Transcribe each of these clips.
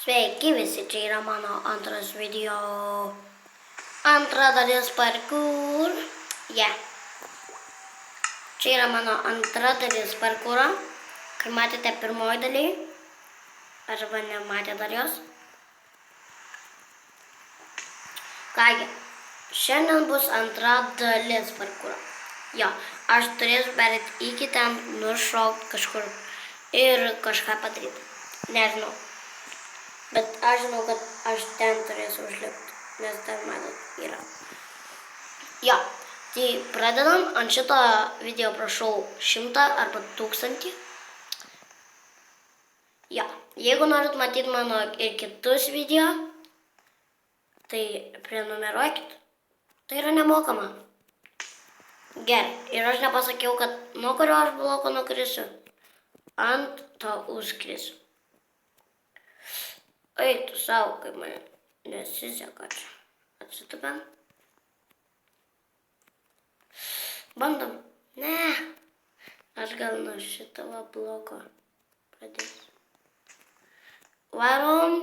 Sveiki visi, čia yra mano antras video. Antra dalis parkour. Čia yra mano antra dalis parkouro. Kai matėte pirmoji dalį, arba nematė dar jos. Kągi, šiandien bus antra dalis parkouro. Jo, aš turėsiu perėti iki ten, nušokti kažkur ir kažką padaryti. Nežinau. Bet aš žinau, kad aš ten turėsiu užlipti, nes ten matot yra. Jo, tai pradedam. Ant šito video prašau 100 arba 1000. Jo, jeigu norit matyti mano ir kitus video, tai prenumeruokit. Tai yra nemokama. Gerai, ir aš nepasakiau, kad nuo kurio aš bloko nukrisiu, ant to užkrisiu. Eitų savo, kaip man nesiseka čia. Atsitupiam. Bandom. Ne. Aš gal nuo šito bloko pradėsiu. Varom.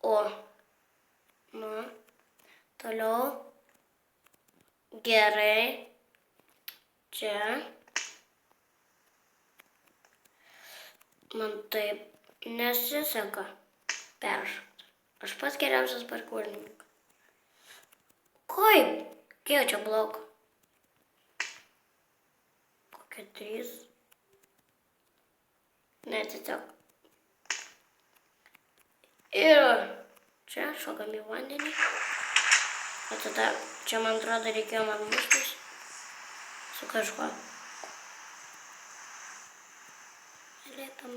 O. Nu. Toliau. Gerai. Čia. Man taip nesiseka peršokti. Aš pats geriausias parkourininkas. Kaip? Kiek čia blokų? Kokie 3? Ne, tiesiog. Ir čia šokam į vandenį. O tada čia, man atrodo, reikėjo man muštis su kažkuo. Lipam.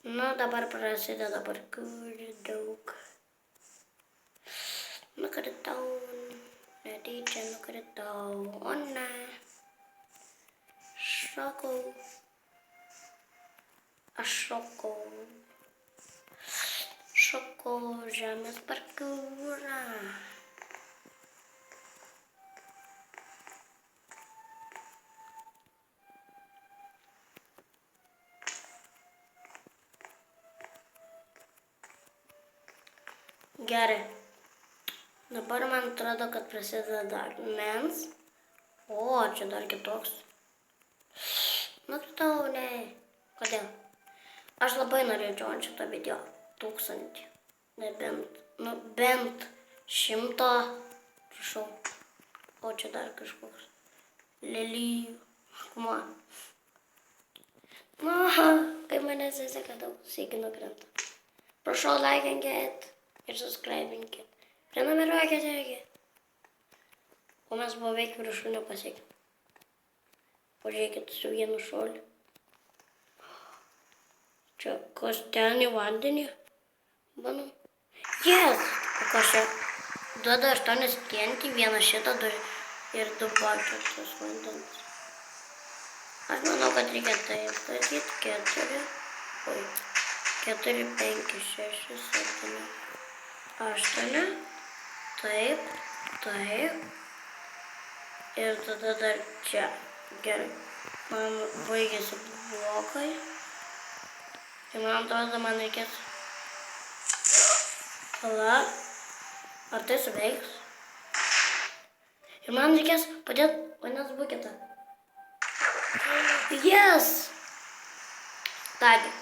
Nu, dabar prasideda parkour daug. Nukritau. Netyčia nukritau. O ne. Šokau. Aš šokau. Šokau žemės parkourą. Gerai. Dabar man atrodo, kad prasideda akmens. O, čia dar kitoks. Nukritau, ne. Kodėl? Aš labai norėčiau ant šito video 1000. Bent 100. Prašau. O, čia dar kažkoks. Lelijų. Akmuo. Nu, kaip man nesiseka daug. Sveiki nukrenta. Prašau, laikinkit. Ir subscribinkit. Prenumeruokit irgi. O mes beveik viršūnę pasiekėm. Pažiūrėkit su vienu šuoliu. Čia kas ten į vandenį? Manau. Yes! O kas čia? Duoda 8 TNT, vieną šitą ir 2 paketus vandens. Aš manau, kad reikia taip daryti. 4, 5, 6, 7. 8, taip. Ir tada dar čia. Gerai. Man baigėsi blokai. Tai man atrodo, man reikės. Pala. Ar tai suveiks? Ir man reikės padėti vandens buketą. Yes! Kągi.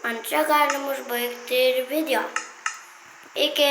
Ant čia galim užbaigti ir video. Iki.